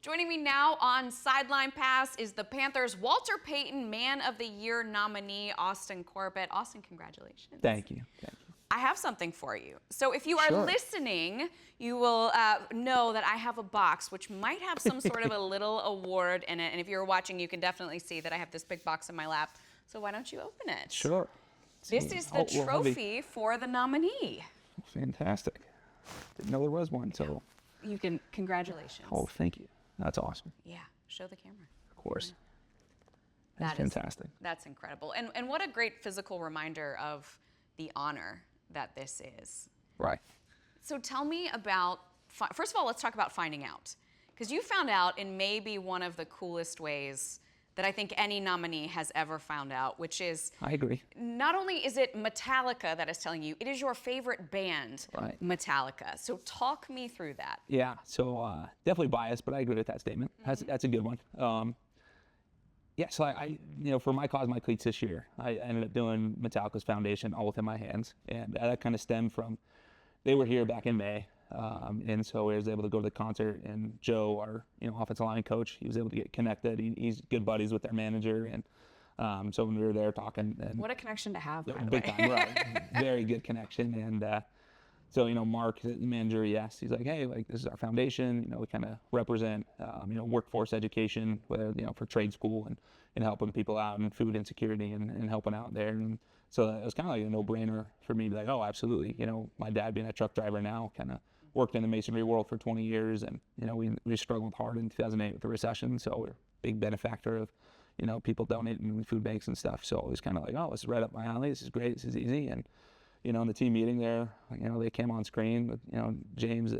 Joining me now on Sideline Pass is the Panthers' Walter Payton Man of the Year nominee, Austin Corbett. Austin, congratulations. Thank you. Thank you. I have something for you. So if you are listening, you will know that I have a box which might have some sort of a little award in it. And if you're watching, you can definitely see that I have this big box in my lap. So why don't you open it? Sure. This is the trophy for the nominee. Fantastic. Didn't know there was one, so. You can, congratulations. Oh, thank you. That's awesome. Yeah, show the camera. Of course. That's fantastic. That's incredible. And what a great physical reminder of the honor that this is. Right. So tell me about, first of all, let's talk about finding out. Because you found out in maybe one of the coolest ways that I think any nominee has ever found out, which is... I agree. Not only is it Metallica that is telling you, it is your favorite band, right. Metallica. So talk me through that. Yeah, so definitely biased, but I agree with that statement. That's a good one. Yeah, so I for My Cause, My Cleats this year, I ended up doing Metallica's foundation all within my hands. And that kind of stemmed from, they were here back in May. And so I was able to go to the concert, and Joe, our offensive line coach, he was able to get connected. He's good buddies with their manager, and so when we were there talking, and what a connection to have, by the big way. Time, right? Very good connection, and so Mark, the manager, yes, he's like, hey, like this is our foundation. We kind of represent workforce education, whether for trade school and helping people out and food insecurity and helping out there. And so it was kind of like a no-brainer for me to be like, oh, absolutely. My dad being a truck driver now, kind of worked in the masonry world for 20 years, and we struggled hard in 2008 with the recession, so we're a big benefactor of people donating food banks and stuff. So it was kind of like, oh, this is right up my alley. This is great. This is easy. And in the team meeting there, they came on screen with James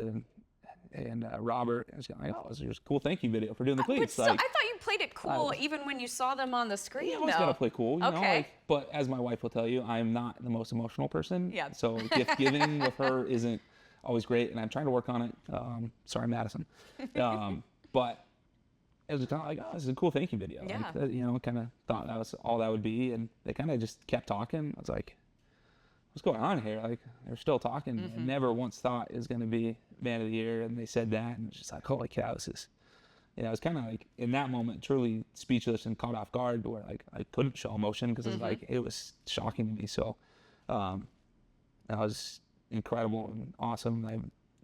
and Robert. I was like, oh, this is a cool thank you video for doing the cleats. But still, I thought you played it cool even when you saw them on the screen. You always gotta play cool. Okay. But as my wife will tell you, I'm not the most emotional person. Yeah. So gift giving with her isn't always great, and I'm trying to work on it. Sorry, Madison. But it was kind of like, oh, this is a cool thank you video. Yeah. Like, kind of thought that was all that would be, and they kind of just kept talking. I was like, what's going on here? Like, they're still talking. I never once thought it was going to be Man of the Year, and they said that, and it's just like, holy cow, this is, it was kind of like, in that moment, truly speechless and caught off guard, where like I couldn't show emotion because it was shocking to me. So that was incredible and awesome.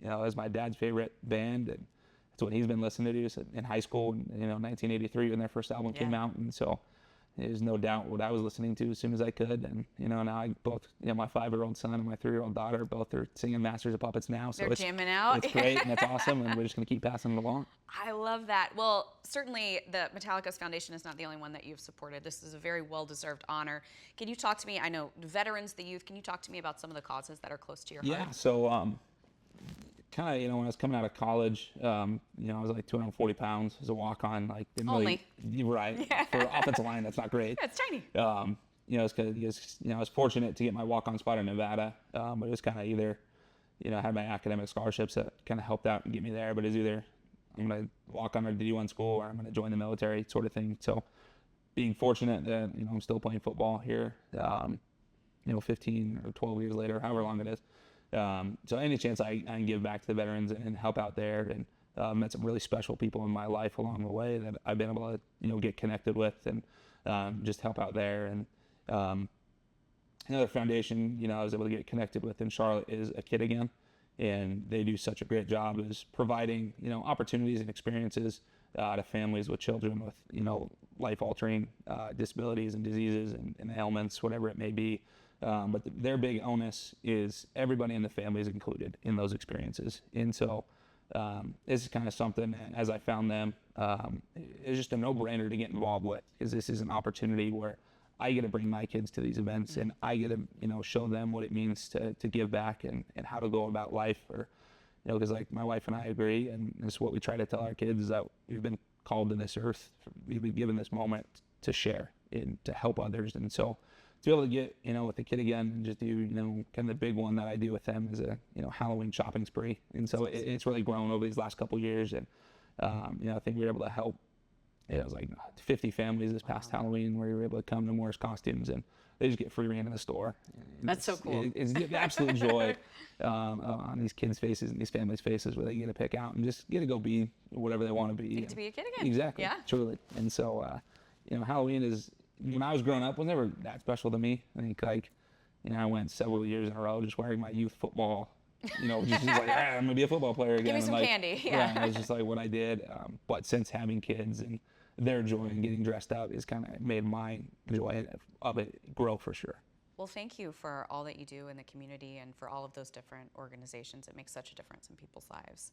It was my dad's favorite band, and that's what he's been listening to in high school, and 1983 when their first album came out, and so there's no doubt what I was listening to as soon as I could. And now I both, my 5-year-old son and my 3-year-old daughter, both are singing Masters of Puppets now, so they're jamming out. It's great and it's awesome, and we're just going to keep passing it along. I love that. Well, certainly the Metallica's foundation is not the only one that you've supported. This is a very well-deserved honor. Can you talk to me, I know veterans, the youth, can you talk to me about some of the causes that are close to your heart? Yeah, so kind of, when I was coming out of college, I was like 240 pounds as a walk-on. Like, didn't Only. Really, right. Yeah. For offensive line, that's not great. Yeah, it's tiny. It's because I was fortunate to get my walk-on spot in Nevada, but it was kind of either, I had my academic scholarships that kind of helped out and get me there, but it's either I'm going to walk on a D1 school or I'm going to join the military sort of thing. So being fortunate that, I'm still playing football here, 15 or 12 years later, however long it is. So any chance I can give back to the veterans and help out there, and met some really special people in my life along the way that I've been able to get connected with and just help out there. And another foundation I was able to get connected with in Charlotte is A Kid Again, and they do such a great job as providing opportunities and experiences to families with children with life-altering disabilities and diseases and ailments, whatever it may be. But their big onus is everybody in the family is included in those experiences. And so this is kind of something, as I found them, it's just a no-brainer to get involved with, because this is an opportunity where I get to bring my kids to these events, and I get to show them what it means to give back and how to go about life. Or because like my wife and I agree, and this is what we try to tell our kids, is that we've been called to this earth, we've been given this moment to share and to help others. And so to be able to get, with The Kid Again and just do, kind of the big one that I do with them is a, Halloween shopping spree. And so it's really grown over these last couple of years. And, I think we're able to help it was like 50 families this past Halloween where you were able to come to Morris Costumes, and they just get free reign in the store. And That's so cool. It's the absolute joy on these kids' faces and these families' faces where they get to pick out and just get to go be whatever they want to be. You get to be a kid again. Exactly. Yeah. Truly. And so, Halloween is, when I was growing up, was never that special to me. I think, I went several years in a row just wearing my youth football, just like, I'm going to be a football player again. Give me some and candy. Yeah. It was just like what I did. But since having kids and their joy in getting dressed up is kind of made my joy of it grow for sure. Well, thank you for all that you do in the community and for all of those different organizations. It makes such a difference in people's lives.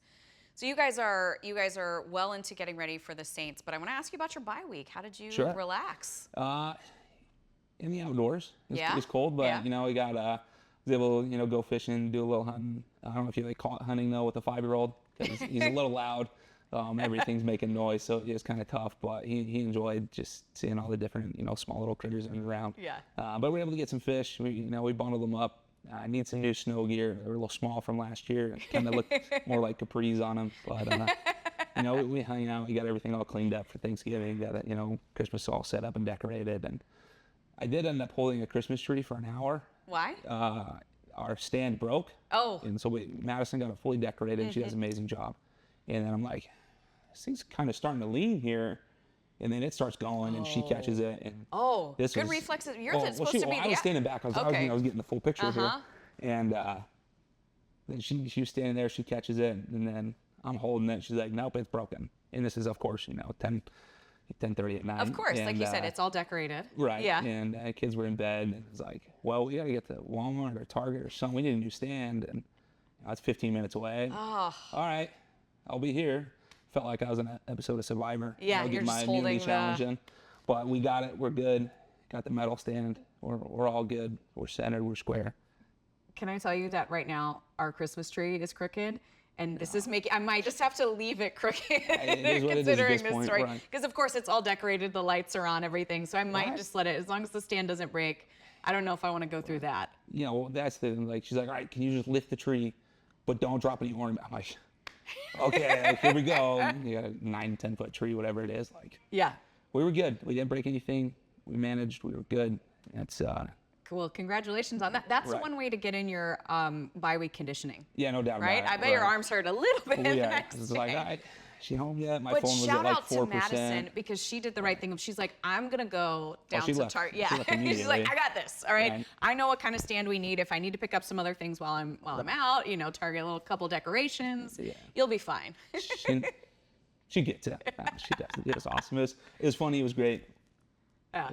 So you guys are well into getting ready for the Saints, but I want to ask you about your bye week. How did you relax? In the outdoors. It was cold, but Yeah. we got was able to go fishing, do a little hunting. I don't know if you call it hunting though with a 5-year-old, because he's a little loud. Everything's making noise, so it was kind of tough, but he enjoyed just seeing all the different small little critters running around. Yeah. But we were able to get some fish. We bundled them up. I need some new snow gear. They were a little small from last year. It kind of looked more like capris on them, but we hung out. We got everything all cleaned up for Thanksgiving. Got it, Christmas all set up and decorated, and I did end up holding a Christmas tree for an hour. Why? Our stand broke. Oh. And so Madison got it fully decorated, and she does an amazing job. And then I'm like, this thing's kind of starting to lean here. And then it starts going, and she catches it. And this good reflexes. You're supposed to be. I was standing back. I was getting the full picture here. And then she was standing there. She catches it, and then I'm holding it. She's like, nope, it's broken. And this is, of course, 10:30 at night. Of course, like you said, it's all decorated. Right. Yeah. And kids were in bed, and it's like, well, we got to get to Walmart or Target or something. We need a new stand, and it's 15 minutes away. Oh. All right, I'll be here. Felt like I was in an episode of Survivor. Yeah, you're just holding challenge in. But we got it. We're good. Got the metal stand. We're all good. We're centered. We're square. Can I tell you that right now our Christmas tree is crooked? And this is making, I might just have to leave it crooked considering this story. Because of course it's all decorated, the lights are on, everything. So I might just let it, as long as the stand doesn't break. I don't know if I want to go through that. Well, that's the thing. Like, she's like, all right, can you just lift the tree, but don't drop any ornament? I'm like, okay, here we go. You got a 9-10 foot tree, whatever it is. Like, yeah, we were good. We didn't break anything. We managed. We were good. That's cool. Congratulations on that. That's one way to get in your bye week conditioning. Yeah, no doubt. Right? About it. I bet your arms hurt a little bit. Yeah, it's like, all right, she home yet? My phone was shout at like out 4%. to Madison, because she did the right thing. She's like, I'm gonna go down she to left. Target. She Yeah, left she's immediately. like, I got this. All right. Right. I know what kind of stand we need. If I need to pick up some other things while I'm out, Target a little couple decorations. Yeah. You'll be fine. She gets it. She does. It was awesome. It was funny. It was great.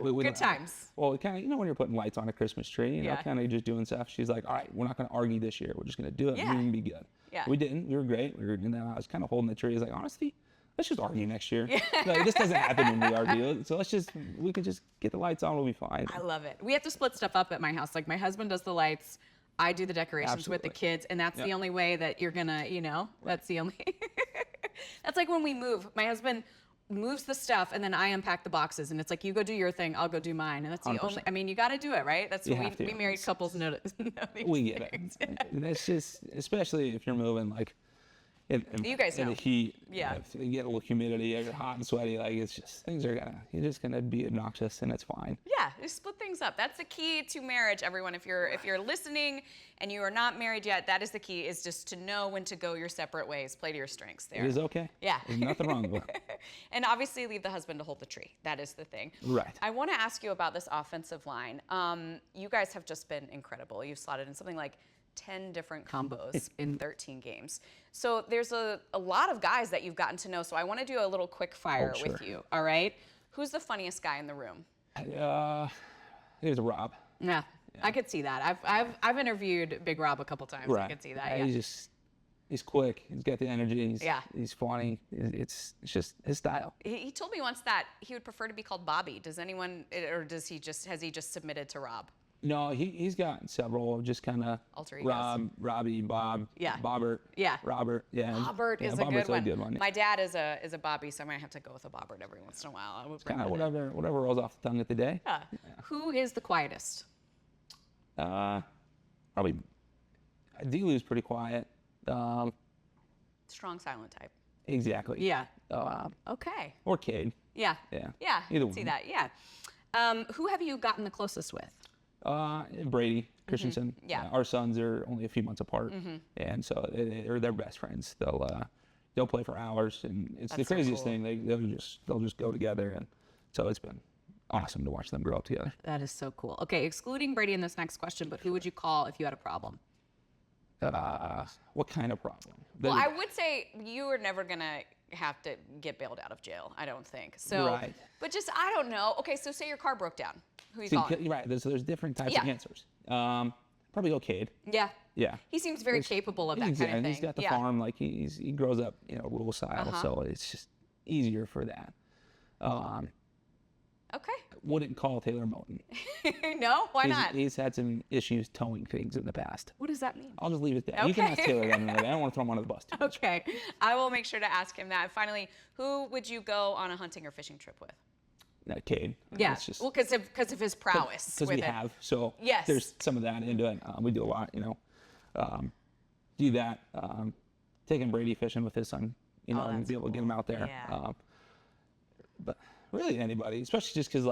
Good times. Well, kind of, when you're putting lights on a Christmas tree, Yeah. kind of just doing stuff. She's like, all right, we're not going to argue this year. We're just going to do it. Yeah. We're going to be good. Yeah. We didn't. We were great. And then I was kind of holding the tree. I was like, honestly, let's just argue next year. Like, this doesn't happen when we argue. So we can just get the lights on. We'll be fine. I love it. We have to split stuff up at my house. Like, my husband does the lights. I do the decorations with the Absolutely. kids. And that's the only way that you're going to, that's the only. That's like when we move. My husband moves the stuff, and then I unpack the boxes, and it's like, you go do your thing, I'll go do mine. And that's the 100%. only, I mean, you got to do it, right? That's You what have to. we married couples know. We get it. And that's just, especially if you're moving like You guys in know. the heat. Yeah. If you get a little humidity, you're hot and sweaty, like, it's just, you're just gonna be obnoxious, and it's fine. Yeah, just split things up. That's the key to marriage, everyone. If you're listening and you are not married yet, that is the key, is just to know when to go your separate ways. Play to your strengths there. It is okay. Yeah. There's nothing wrong with it. And obviously leave the husband to hold the tree. That is the thing. Right. I want to ask you about this offensive line. You guys have just been incredible. You've slotted in something like 10 different combos in 13 games. So there's a lot of guys that you've gotten to know. So I want to do a little quick fire with you. All right. Who's the funniest guy in the room? There's Rob. Yeah, I could see that. I've interviewed Big Rob a couple times. Right. I could see that. Yeah, Yeah. he's quick. He's got the energy. Yeah. He's funny. It's just his style. He told me once that he would prefer to be called Bobby. Does anyone, or has he just submitted to Rob? No, he's got several just kind of Alter egos. Rob, Robbie, Bob, Yeah. Bobbert, Yeah. Robert, yeah. Bobbert is Bobbert's a good one. Yeah. My dad is a Bobby, so I might have to go with a Bobbert every once in a while. Kind of whatever rolls off the tongue of the day. Yeah. Who is the quietest? Probably Delu's pretty quiet. Strong silent type. Exactly. Yeah. Okay. Or Cade. Yeah. Yeah. Yeah. Either See one. that. Yeah. Who have you gotten the closest with? Brady Christensen. Yeah. Our sons are only a few months apart, and so they're best friends. They'll play for hours, and it's the craziest thing. They'll just go together, and so it's been awesome to watch them grow up together. That is so cool. Okay, excluding Brady in this next question, but who would you call if you had a problem? What kind of problem? Well, I would say you are never gonna have to get bailed out of jail. I don't think so. Right. But just I don't know. Okay, so say your car broke down. Who you See, calling? right. There's different types of answers. Probably go Cade. Yeah. Yeah. He seems very capable of that kind of thing. He's got the farm, like he grows up, rural style, so it's just easier for that. Okay. Wouldn't call Taylor Moten. No, why not? He's had some issues towing things in the past. What does that mean? I'll just leave it there. You can ask Taylor that another day. I don't want to throw him under the bus too much. Okay. I will make sure to ask him that. Finally, who would you go on a hunting or fishing trip with? Cade. Yeah. Well, because of his prowess. Because we have. So yes. There's some of that into it. We do a lot, do that. Taking Brady fishing with his son, and be able to get him out there. Yeah. But really anybody, especially just because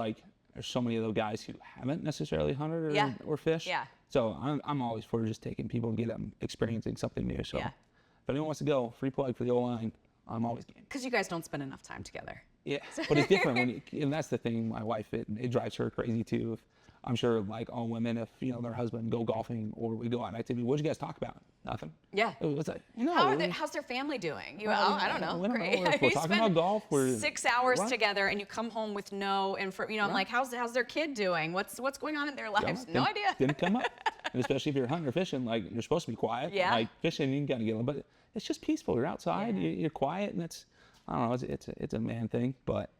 there's so many of those guys who haven't necessarily hunted or fished. Yeah. So I'm always for just taking people and get them experiencing something new. So if anyone wants to go, free plug for the O-line, I'm always game. Because you guys don't spend enough time together. Yeah, but it's different and that's the thing. My wife, it drives her crazy too. I'm sure, like all women, if their husband go golfing or we go out on activity, what'd you guys talk about? Nothing. Yeah. What's that? How's their family doing? I don't know. We don't Great. know. If we're talking about golf, we're 6 hours together, and you come home with no info. I'm like, how's their kid doing? What's going on in their lives? No idea. Didn't come up. And especially if you're hunting or fishing, you're supposed to be quiet. Yeah. Like fishing, you gotta get them, but it's just peaceful. You're outside, you're quiet, and I don't know. It's a man thing, but.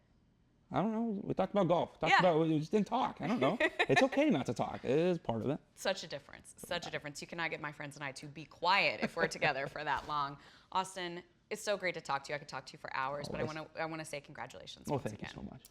I don't know. We talked about golf. We just didn't talk. I don't know. It's okay not to talk. It is part of it. Such a difference. Such a difference. You cannot get my friends and I to be quiet if we're together for that long. Austin, it's so great to talk to you. I could talk to you for hours, but I want to say congratulations once again. Thank you so much.